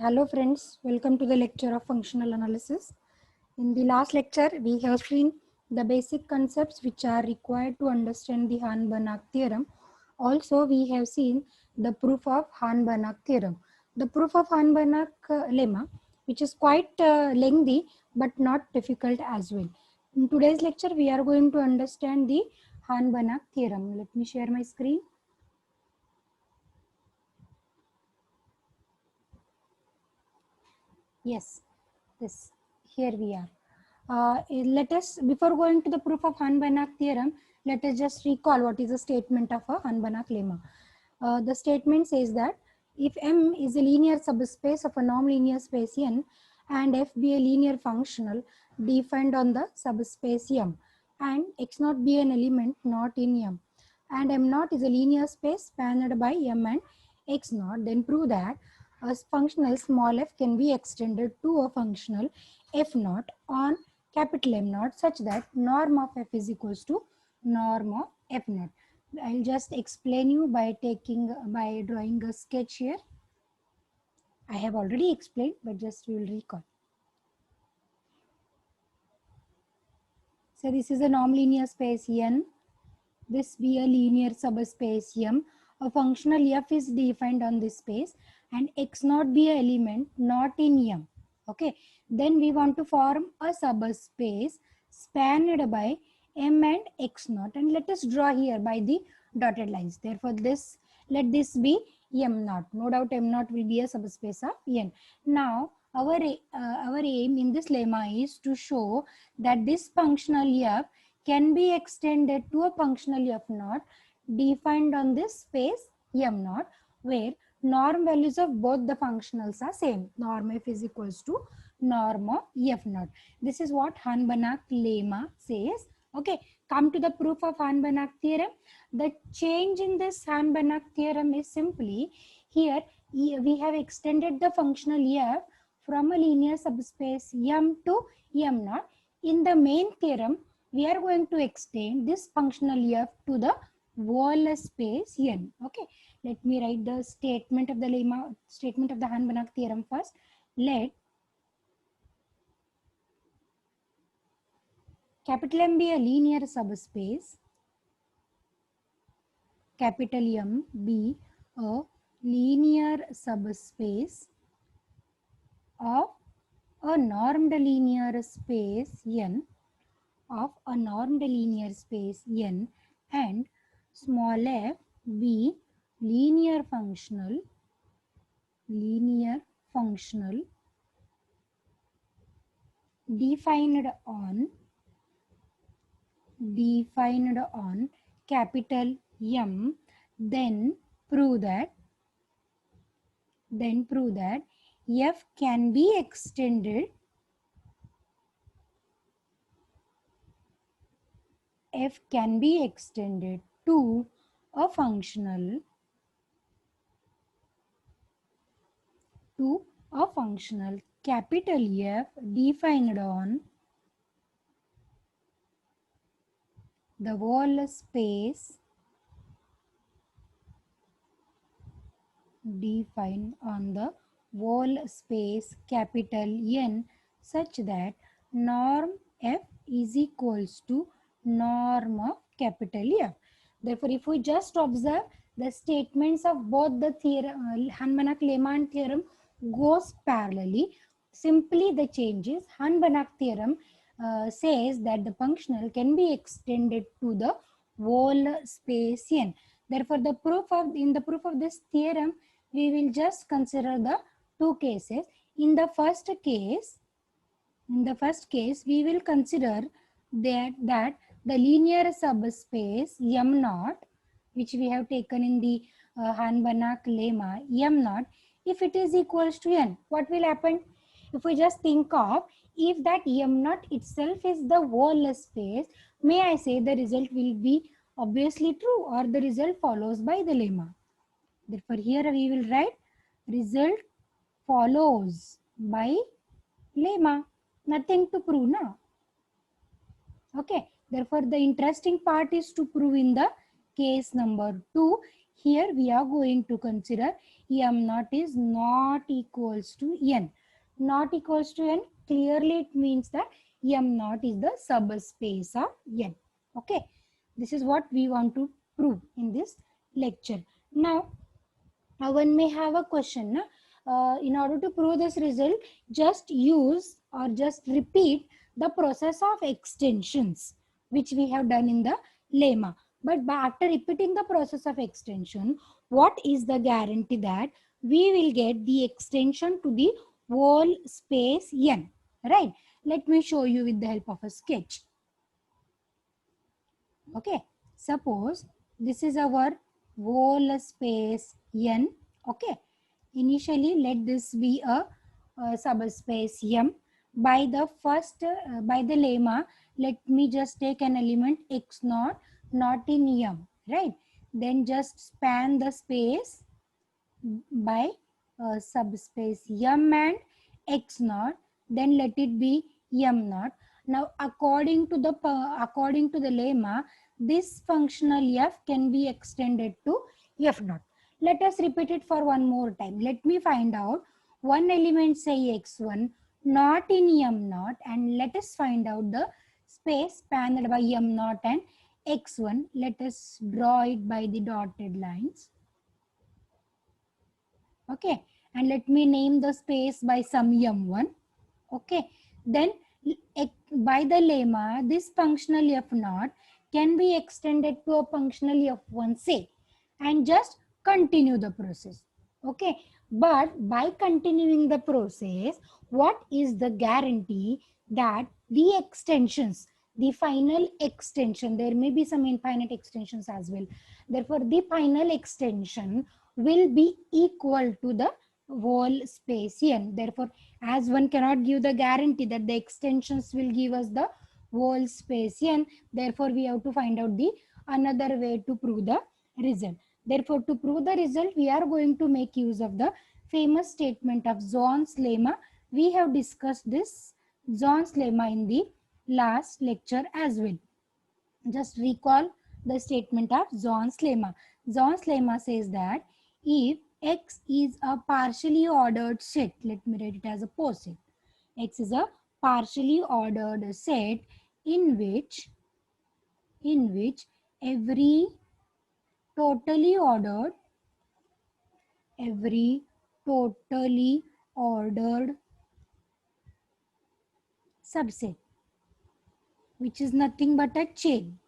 Hello friends, welcome to the lecture of functional analysis. In the last lecture, we have seen the basic concepts which are required to understand the Hahn-Banach theorem. Also, we have seen the proof of Hahn-Banach theorem. The proof of Hahn-Banach lemma, which is quite lengthy but not difficult as well. In today's lecture, we are going to understand the Hahn-Banach theorem. Let me share my screen. Yes, this here we are. Let us, before going to the proof of Hahn-Banach theorem, let us just recall what is the statement of a Hahn-Banach lemma. The statement says that if M is a linear subspace of a non-linear space N and F be a linear functional defined on the subspace M and X naught be an element not in M and M naught is a linear space spanned by M and X naught, then prove that a functional small f can be extended to a functional f naught on capital M naught such that norm of f is equals to norm of f naught. I'll just explain you by drawing a sketch here. I have already explained, but just we will recall. So this is a non-linear space N. This be a linear subspace M. A functional f is defined on this space and x naught be an element not in M. Okay. Then we want to form a subspace spanned by M and x naught, and let us draw here by the dotted lines. Therefore, let this be M naught. No doubt M naught will be a subspace of N. Now, our aim in this lemma is to show that this functional f can be extended to a functional f naught defined on this space M naught, where norm values of both the functionals are same. Norm f is equals to norm of f naught. This is what Hahn-Banach lemma says. Okay, come to the proof of Hahn-Banach theorem. The change in this Hahn-Banach theorem is simply here we have extended the functional f from a linear subspace M to M naught. In the main theorem, we are going to extend this functional f to the whole space N. Okay, let me write the statement of the lemma, statement of the Hahn-Banach theorem first. Let capital M be a linear subspace, capital M be a linear subspace of a normed linear space N, of a normed linear space N, and small f be linear functional defined on capital M, then prove that f can be extended to a functional capital F defined on the whole space capital N such that norm F is equals to norm of capital F. Therefore, if we just observe the statements of both the theorem, Hahn-Banach lemma and theorem goes parallelly. Simply the change is Hahn-Banach theorem says that the functional can be extended to the whole space N. Therefore, in the proof of this theorem, we will just consider the two cases. In the first case, we will consider that the linear subspace M naught, which we have taken in the Hahn-Banach lemma, M naught, if it is equals to N, what will happen? If we just think of, if that M naught itself is the whole space, may I say the result will be obviously true, or the result follows by the lemma. Therefore, here we will write result follows by lemma. Nothing to prove now. Okay. Therefore, the interesting part is to prove in the case number 2, here we are going to consider m naught is not equals to n. Not equals to n, clearly it means that m naught is the subspace of n. Okay, this is what we want to prove in this lecture. Now, one may have a question. In order to prove this result, just use or just repeat the process of extensions which we have done in the lemma. But after repeating the process of extension, what is the guarantee that we will get the extension to the whole space n? Right? Let me show you with the help of a sketch. Okay, suppose this is our whole space n. Okay, initially let this be a subspace m. By the by the lemma, let me just take an element x naught not in m, right? Then just span the space by subspace m and x naught, then let it be m naught. Now according to the lemma, this functional f can be extended to f naught. Let us repeat it for one more time. Let me find out one element, say x1 not in m naught, and let us find out the space spanned by m naught and x1. Let us draw it by the dotted lines. Okay, and let me name the space by some m1. Okay, then by the lemma, this functional f naught can be extended to a functional f1, say, and just continue the process. Okay, but by continuing the process, what is the guarantee that the extensions, the final extension, there may be some infinite extensions as well, therefore the final extension will be equal to the whole space n. Therefore, as one cannot give the guarantee that the extensions will give us the whole space n, therefore we have to find out the another way to prove the result. Therefore, to prove the result, we are going to make use of the famous statement of Zorn's lemma. We have discussed this Zorn's lemma in the last lecture as well. Just recall the statement of Zorn's lemma. Zorn's lemma says that if X is a partially ordered set, let me write it as a poset. X is a partially ordered set in which every totally ordered subset, which is nothing but a chain,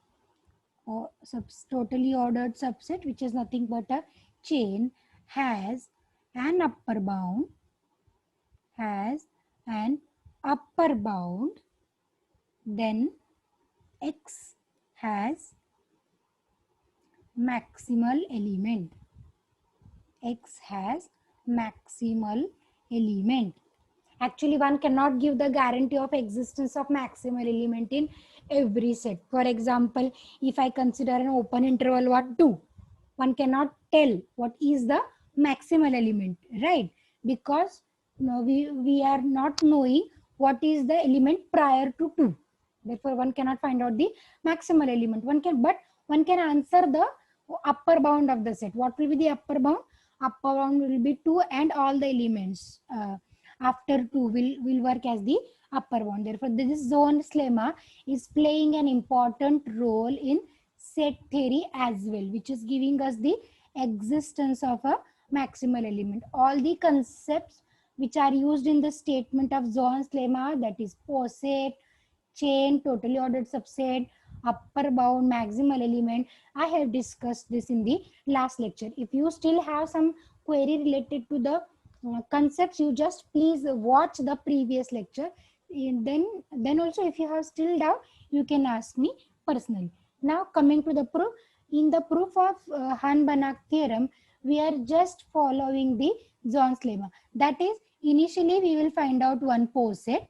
or totally ordered subset, which is nothing but a chain, has an upper bound, then X has maximal element. X has maximal element. Actually, one cannot give the guarantee of existence of maximal element in every set. For example, if I consider an open interval what 2, one cannot tell what is the maximal element, right? Because we are not knowing what is the element prior to 2. Therefore, one cannot find out the maximal element. But one can answer the upper bound of the set. What will be the upper bound? Upper bound will be 2 and all the elements after 2 will work as the upper bound. Therefore, this Zorn's lemma is playing an important role in set theory as well, which is giving us the existence of a maximal element. All the concepts which are used in the statement of Zorn's lemma, that is poset, chain, totally ordered subset, upper bound, maximal element, I have discussed this in the last lecture. If you still have some query related to the concepts, you just please watch the previous lecture. Then also, if you have still doubt, you can ask me personally. Now coming to the proof. In the proof of Hahn-Banach theorem, we are just following the Zorn's lemma. That is, initially we will find out one poset.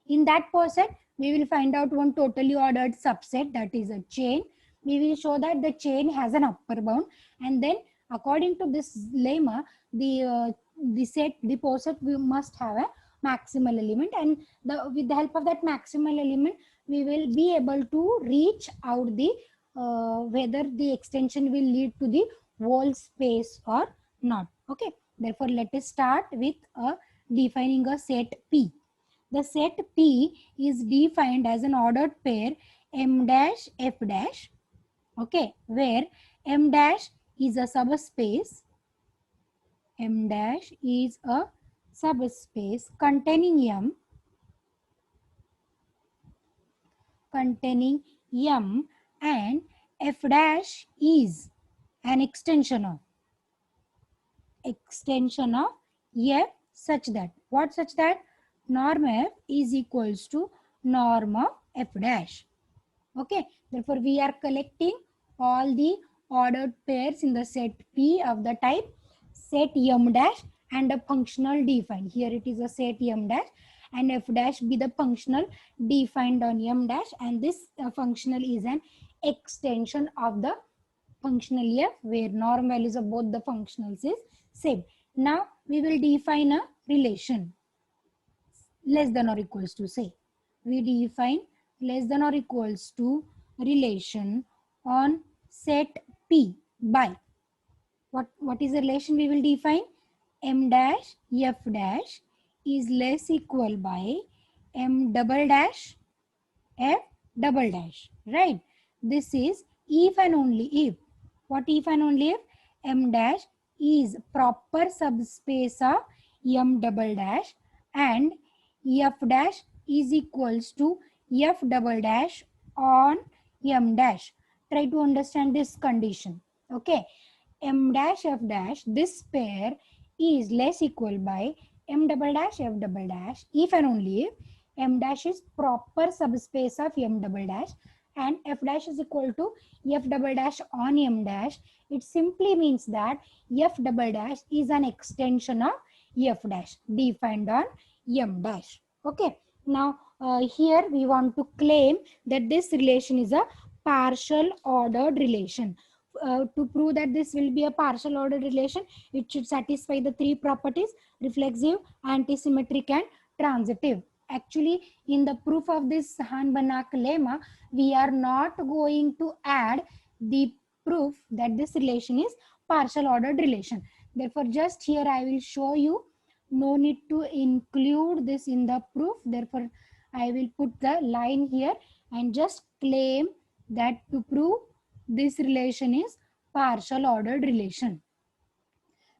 In that poset, we will find out one totally ordered subset, that is a chain. We will show that the chain has an upper bound, and then according to this lemma, the poset, we must have a maximal element, and with the help of that maximal element, we will be able to reach out the whether the extension will lead to the whole space or not. Okay, therefore let us start with defining a set P. The set P is defined as an ordered pair M dash F dash, okay, where M dash is a subspace. M dash is a subspace containing M, and F dash is an extension of F, such that, what such that, norm F is equals to norm of F dash. Okay, therefore we are collecting all the ordered pairs in the set P of the type set M dash and a functional defined. Here it is a set M dash and F dash be the functional defined on M dash, and this functional is an extension of the functional F where norm values of both the functionals is same. Now we will define a relation less than or equals to, say we define less than or equals to relation on set P by what is the relation we will define? M dash F dash is less equal by M double dash F double dash, right? This is if and only if. What if and only if? M dash is proper subspace of M double dash and F dash is equals to F double dash on M dash. Try to understand this condition. Okay. M dash F dash, this pair is less equal by M double dash F double dash if and only if M dash is proper subspace of M double dash and F dash is equal to F double dash on M dash. It simply means that F double dash is an extension of F dash defined on M dash. Okay. Now here we want to claim that this relation is a partial ordered relation. To prove that this will be a partial ordered relation, it should satisfy the three properties: reflexive, antisymmetric and transitive. Actually, in the proof of this Hahn-Banach lemma, we are not going to add the proof that this relation is partial ordered relation. Therefore, just here I will show you. No need to include this in the proof. Therefore, I will put the line here and just claim that to prove this relation is partial ordered relation.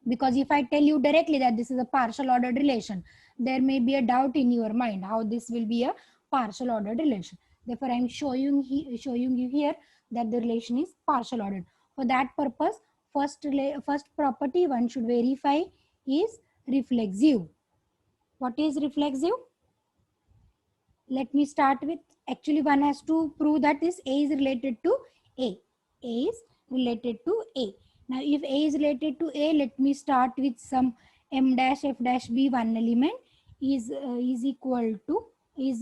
Because if I tell you directly that this is a partial ordered relation, there may be a doubt in your mind how this will be a partial ordered relation. Therefore, I am showing you here that the relation is partial ordered. For that purpose, first property one should verify is reflexive. What is reflexive? Let me start with, actually one has to prove that this A is related to A. A is related to A. Now if A is related to A, let me start with some M dash F dash B, one element is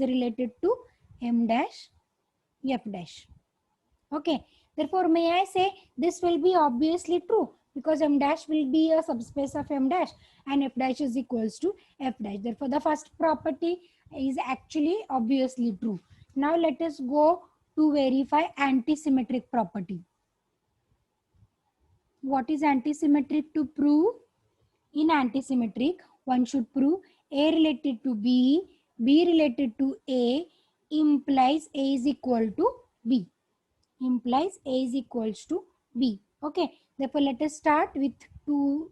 related to M dash F dash. Okay, therefore may I say this will be obviously true because M dash will be a subspace of M dash and F dash is equals to F dash. Therefore the first property is actually obviously true. Now let us go to verify antisymmetric property. What is antisymmetric to prove? In antisymmetric, one should prove A related to B, B related to A implies A is equal to B. Implies A is equals to B. Okay. Therefore, let us start with two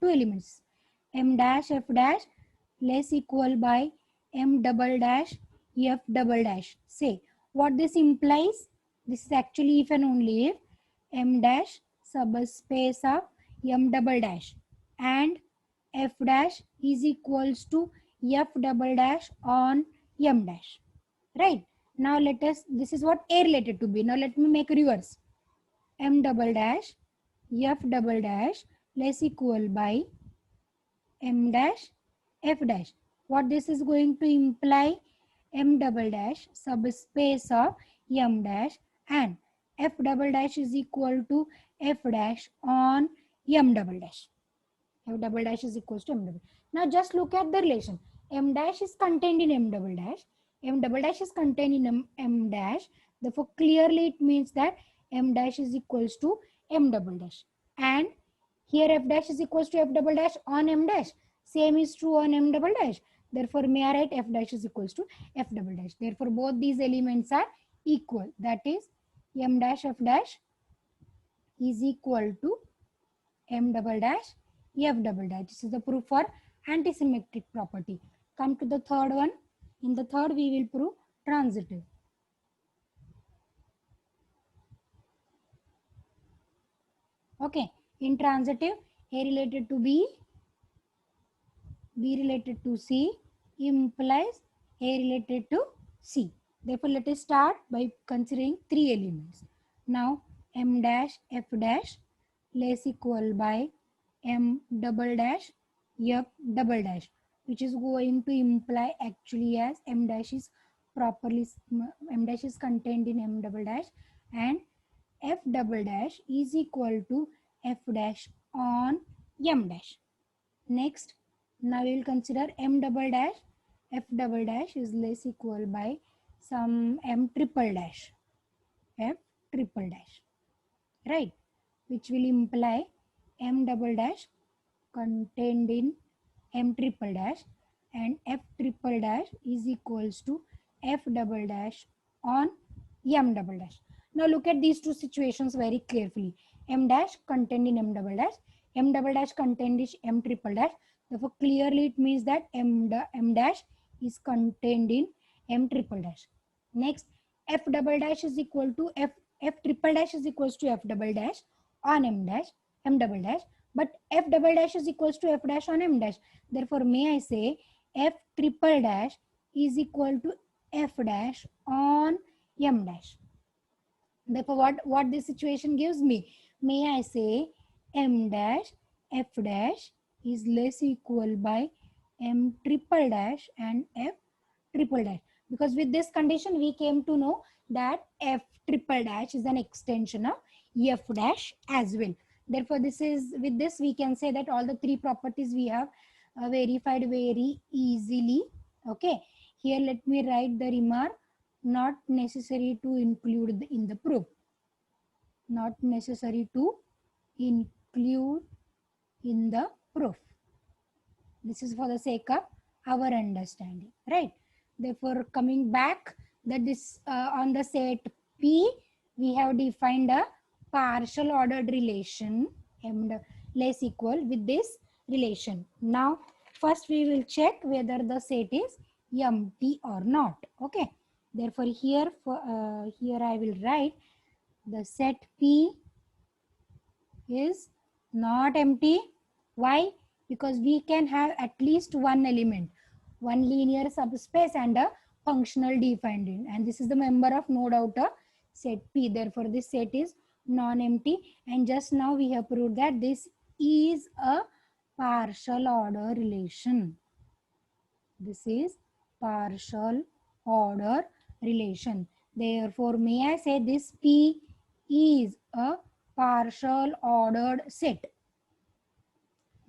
elements. M dash F dash less equal by M double dash F double dash. Say what this implies. This is actually if and only if M dash subspace of M double dash and F dash is equals to F double dash on M dash. Right. Now let us, this is what A related to B. Now let me make reverse. M double dash F double dash less equal by M dash F dash. What this is going to imply? M double dash subspace of M dash and F double dash is equal to F dash on M double dash. F double dash is equals to M double. Now just look at the relation. M dash is contained in M double dash. M double dash is contained in M dash. Therefore, clearly it means that m dash is equals to m double dash. And here f dash is equals to f double dash on m dash. Same is true on m double dash. Therefore, may I write f dash is equals to f double dash. Therefore, both these elements are equal. That is m dash f dash is equal to m double dash f double dash. This is the proof for antisymmetric property. Come to the third one. In the third, we will prove transitive. Okay, in transitive, A related to B related to C implies A related to C. Therefore, let us start by considering three elements. Now, m dash f dash less equal by m double dash f double dash, which is going to imply actually as m dash is contained in m double dash, and f double dash is equal to f dash on m dash. Next, now we will consider m double dash. F double dash is less equal by some m triple dash. F triple dash. Right? Which will imply m double dash contained in m triple dash, and f triple dash is equals to f double dash on m double dash. Now look at these two situations very carefully. M dash contained in m double dash contained in m triple dash. Therefore, clearly it means that m dash is contained in m triple dash. Next, f double dash is equal to f triple dash is equals to f double dash on m double dash, but f double dash is equals to f dash on m dash. Therefore, may I say f triple dash is equal to f dash on m dash. Therefore, what this situation gives me? May I say m dash f dash is less equal by m triple dash and f triple dash. Because with this condition, we came to know that f triple dash is an extension of f dash as well. Therefore, with this we can say that all the three properties we have verified very easily. Okay. Here let me write the remark, not necessary to include in the proof. Not necessary to include in the proof. This is for the sake of our understanding, right? Therefore, coming back, that this on the set P, we have defined a partial ordered relation m less equal with this relation. Now, first we will check whether the set is empty or not. Okay. Therefore, here I will write the set P is not empty. Why? Because we can have at least one element, one linear subspace and a functional defined in, and this is the member of no doubt a set P. Therefore, this set is non-empty, and just now we have proved that this is a partial order relation. This is partial order relation. Therefore, may I say this P is a partial ordered set.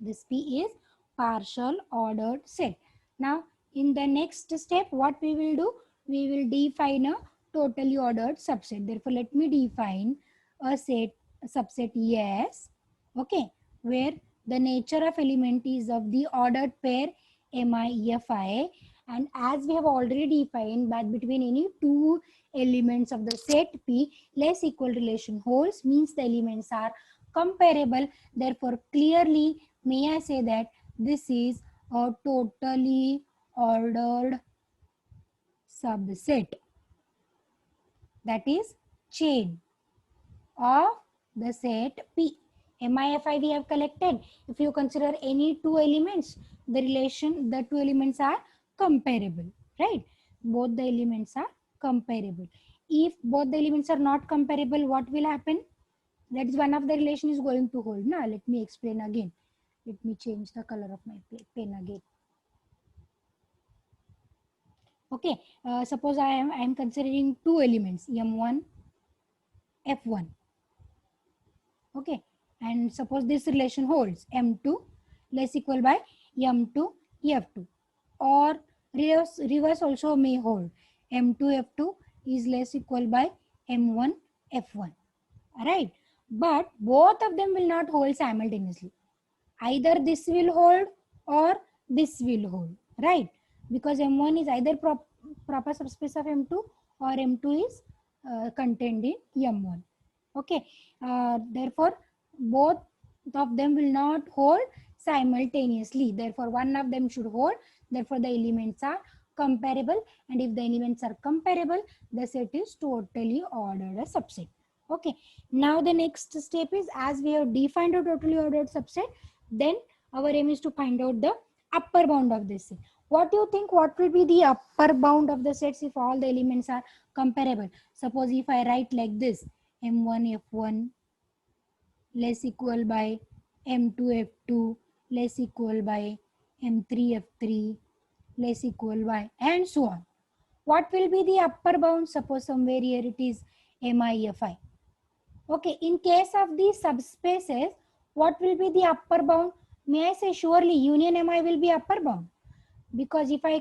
This P is partial ordered set. Now, in the next step, what we will do? We will define a totally ordered subset. Therefore, let me define a subset S, okay, where the nature of element is of the ordered pair MIFI, and as we have already defined that between any two elements of the set P, less equal relation holds, means the elements are comparable. Therefore, clearly, may I say that this is a totally ordered subset, that is chain of the set P. MIFI we have collected. If you consider any two elements, the two elements are comparable, right? Both the elements are comparable. If both the elements are not comparable, what will happen? That is, one of the relation is going to hold. Now, let me explain again. Let me change the color of my pen again. Okay, suppose I am considering two elements, M1, F1. Okay, and suppose this relation holds, M2 less equal by M2, F2, or reverse also may hold, M2, F2 is less equal by M1, F1, right? But both of them will not hold simultaneously. Either this will hold or this will hold, right? Because M1 is either proper subspace of M2 or M2 is contained in M1. Okay, therefore both of them will not hold simultaneously. Therefore one of them should hold. Therefore the elements are comparable, and if the elements are comparable, the set is totally ordered a subset. Okay, now the next step is, as we have defined a totally ordered subset, then our aim is to find out the upper bound of this set. What do you think, what will be the upper bound of the sets if all the elements are comparable? Suppose if I write like this, M1 F1 less equal by M2 F2 less equal by M3 F3 less equal by, and so on. What will be the upper bound? Suppose somewhere here it is Mi Fi. Okay, in case of these subspaces, what will be the upper bound? May I say surely union Mi will be upper bound, because if I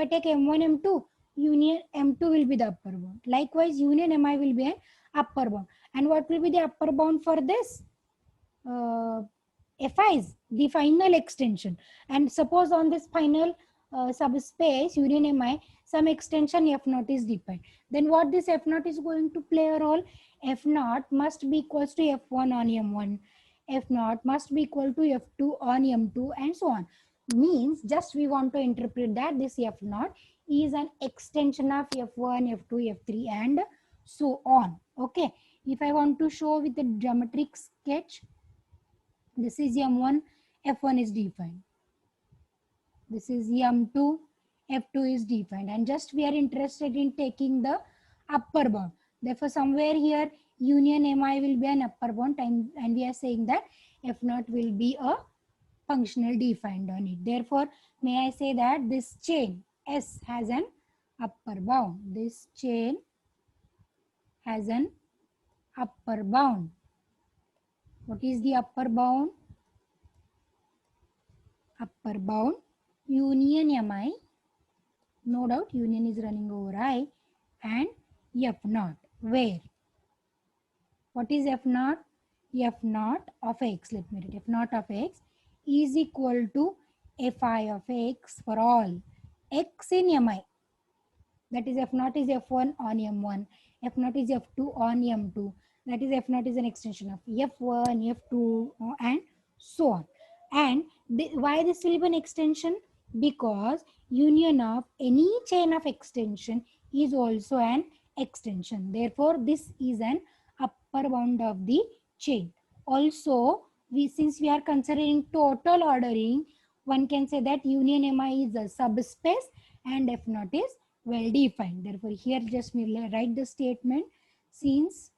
take M1 M2, union M2 will be the upper bound. Likewise, union Mi will be an upper bound. And what will be the upper bound for this? Fi is the final extension. And suppose on this final subspace union Mi, some extension F0 is defined. Then what this F0 is going to play a role? F0 must be equals to F1 on M1. F0 must be equal to F2 on M2, and so on. Means just we want to interpret that this F0 is an extension of F1, F2, F3, and so on. Okay. If I want to show with a geometric sketch, this is M1, F1 is defined. This is M2, F2 is defined. And just we are interested in taking the upper bound. Therefore, somewhere here, union Mi will be an upper bound, and we are saying that F0 will be a functional defined on it. Therefore, may I say that this chain S has an upper bound. This chain has an upper bound. What is the upper bound? Upper bound union Mi, no doubt union is running over I, and F0, where? What is F0? F0 of X, let me read, F0 of X is equal to Fi of X for all X in Mi. That is F0 is F1 on M1, F0 is F2 on M2, that is F0 is an extension of F1, F2, and so on. And why this will be an extension? Because union of any chain of extension is also an extension. Therefore, this is an upper bound of the chain. Also, since we are considering total ordering, one can say that union Mi is a subspace and F0 is well defined. Therefore, here just we write the statement, since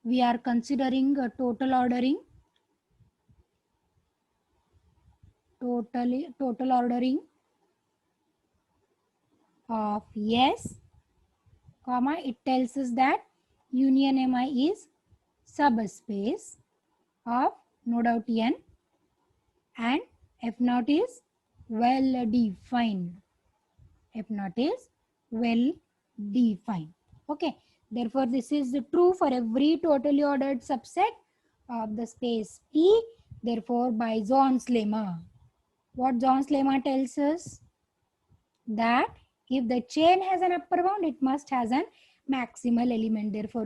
we are considering a total ordering, total ordering of S, comma, it tells us that union Mi is subspace of no doubt N, and F0 is well defined. F0 is well defined. Okay. Therefore, this is true for every totally ordered subset of the space P. Therefore, by Zorn's lemma. What Zorn's lemma tells us? That if the chain has an upper bound, it must has an maximal element. Therefore,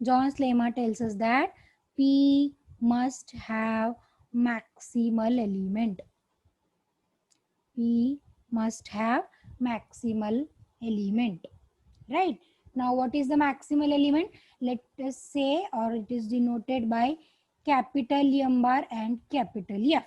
Zorn's lemma tells us that P must have maximal element. P must have maximal element. Right? Now, what is the maximal element? Let us say, or it is denoted by capital M bar and capital F.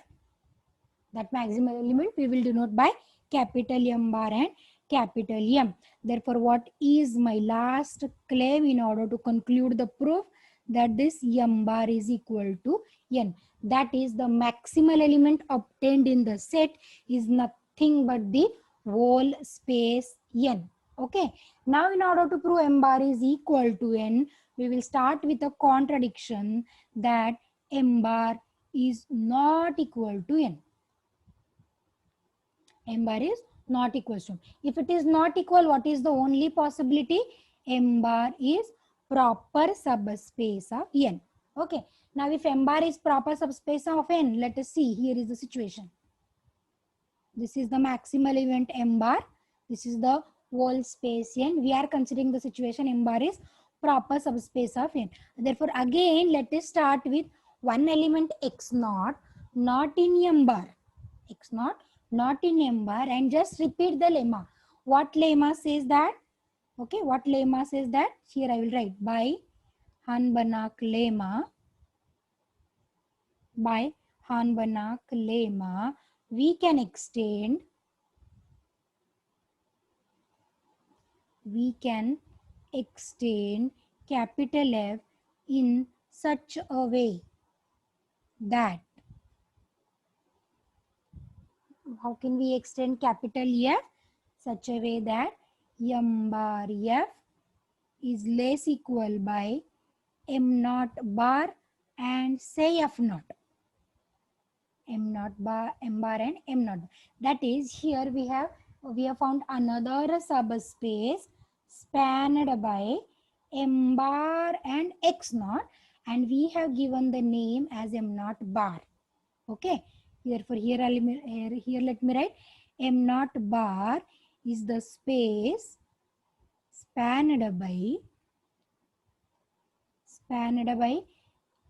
That maximal element we will denote by capital M bar and capital M. Therefore, what is my last claim in order to conclude the proof? That this M bar is equal to N. That is, the maximal element obtained in the set is nothing but the whole space N. Okay. Now, in order to prove M bar is equal to N, we will start with a contradiction that M bar is not equal to N. M bar is not equals to. If it is not equal, what is the only possibility? M bar is proper subspace of n. Okay. Now if M bar is proper subspace of n, let us see. Here is the situation. This is the maximal event M bar. This is the whole space n. We are considering the situation M bar is proper subspace of n. Therefore, again, let us start with one element x naught, not in M bar. X naught, not in M bar, and just repeat the lemma. What lemma says that? Okay, what lemma says that? Here I will write by Hahn-Banach lemma. By Hahn-Banach lemma, we can extend capital F in such a way that, how can we extend capital F? Such a way that M bar F is less equal by M naught bar and say F naught. M naught bar, M bar and M naught. That is, here we have found another subspace spanned by M bar and X naught, and we have given the name as M naught bar. Okay. Therefore, here let me write M naught bar is the space spanned by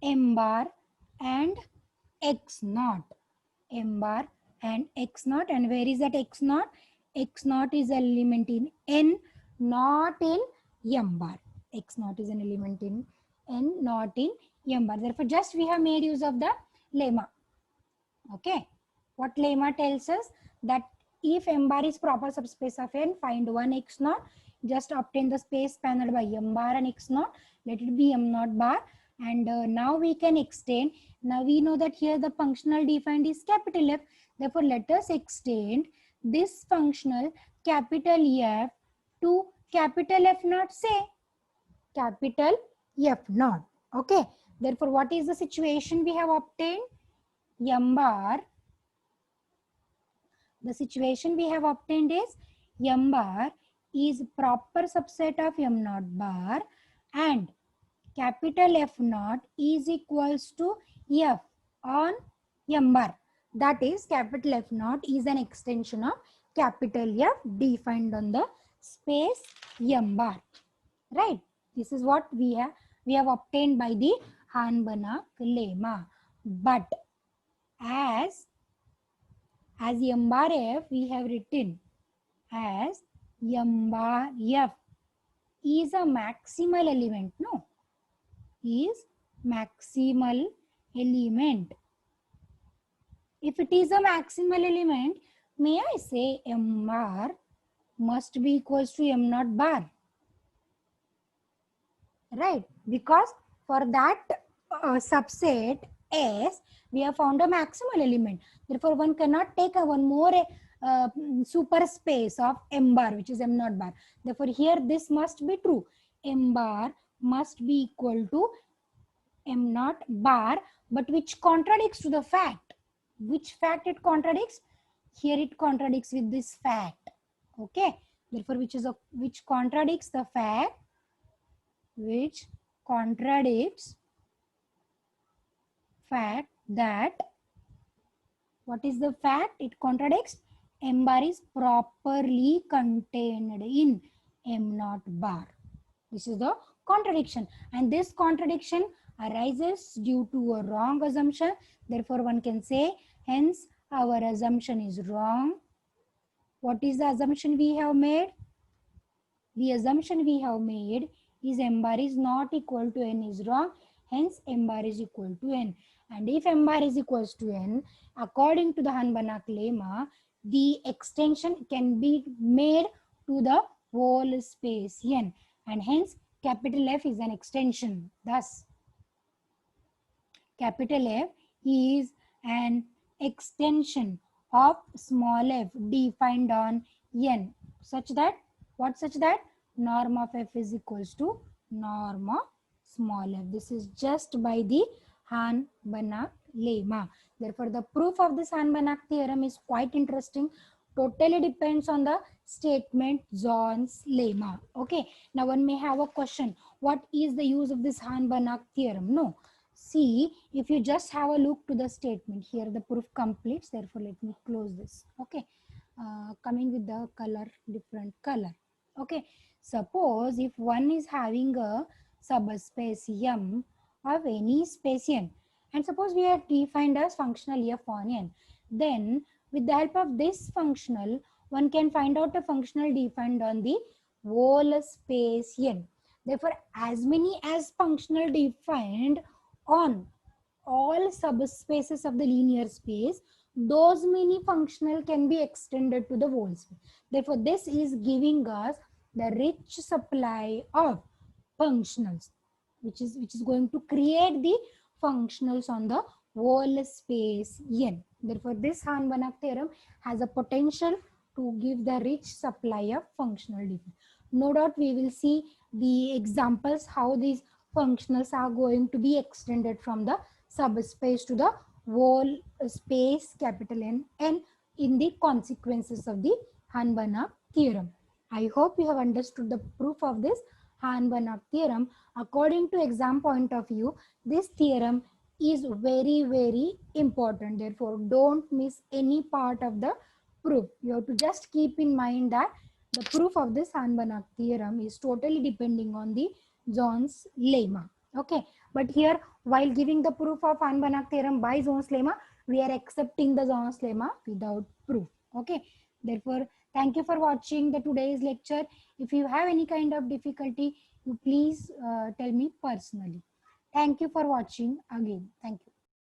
M bar and X naught. M bar and X naught. And where is that X naught? X naught is an element in N, not in M bar. X naught is an element in N, not in M bar. Therefore, just we have made use of the lemma. Okay. What lemma tells us? That if M bar is proper subspace of N, find one X naught. Just obtain the space spanned by M bar and X naught. Let it be M naught bar. And now we can extend. Now we know that here the functional defined is capital F. Therefore, let us extend this functional capital F to capital F naught, say capital F naught. Okay. Therefore, what is the situation we have obtained? M bar. The situation we have obtained is M bar is proper subset of M naught bar, and capital F naught is equals to F on M bar. That is, capital F naught is an extension of capital F defined on the space M bar. Right? This is what we have obtained by the Hahn-Banach lemma. But as M bar F, we have written as M bar F is a maximal element. No, is maximal element. If it is a maximal element, may I say M bar must be equals to M naught bar. Right? Because for that subset S, we have found a maximal element. Therefore, one cannot take one more super space of M bar, which is M naught bar. Therefore, here this must be true. M bar must be equal to M naught bar, but which contradicts to the fact. Which fact it contradicts? Here it contradicts with this fact. Okay. Therefore, which contradicts the fact, which contradicts fact that, what is the fact? It contradicts M bar is properly contained in M naught bar. This is the contradiction, and this contradiction arises due to a wrong assumption. Therefore, one can say, hence our assumption is wrong. What is the assumption we have made? The assumption we have made is M bar is not equal to N is wrong. Hence, M bar is equal to N. And if M bar is equals to N, according to the Hahn-Banach lemma, the extension can be made to the whole space N. And hence, capital F is an extension. Thus, capital F is an extension of small f defined on N, such that, what such that? Norm of f is equals to norm of small f. This is just by the Hahn-Banach lemma. Therefore, the proof of this Hahn-Banach theorem is quite interesting. totally depends on the statement John's lemma. Okay, now one may have a question, what is the use of this Han-Banach theorem? No, see, if you just have a look to the statement here, the proof completes. Therefore, let me close this. Okay, coming with the color, different color. Okay, suppose if one is having a subspace M of any space N, and suppose we are defined as functional F on N, then with the help of this functional, one can find out a functional defined on the whole space N. Therefore, as many as functional defined on all subspaces of the linear space, those many functional can be extended to the whole space. Therefore, this is giving us the rich supply of functionals, which is going to create the functionals on the whole space N. Therefore, this Han-Banach theorem has a potential to give the rich supply of functional definition. No doubt we will see the examples how these functionals are going to be extended from the subspace to the whole space capital N and in the consequences of the Han-Banach theorem. I hope you have understood the proof of this Han-Banach theorem. According to exam point of view, this theorem is very, very important. Therefore, don't miss any part of the proof. You have to just keep in mind that the proof of this Han-Banach theorem is totally depending on the John's lemma. Okay, but here while giving the proof of Han-Banach theorem by John's lemma, we are accepting the John's lemma without proof. Okay, therefore, thank you for watching the today's lecture. If you have any kind of difficulty, you please tell me personally. Thank you for watching again. Thank you.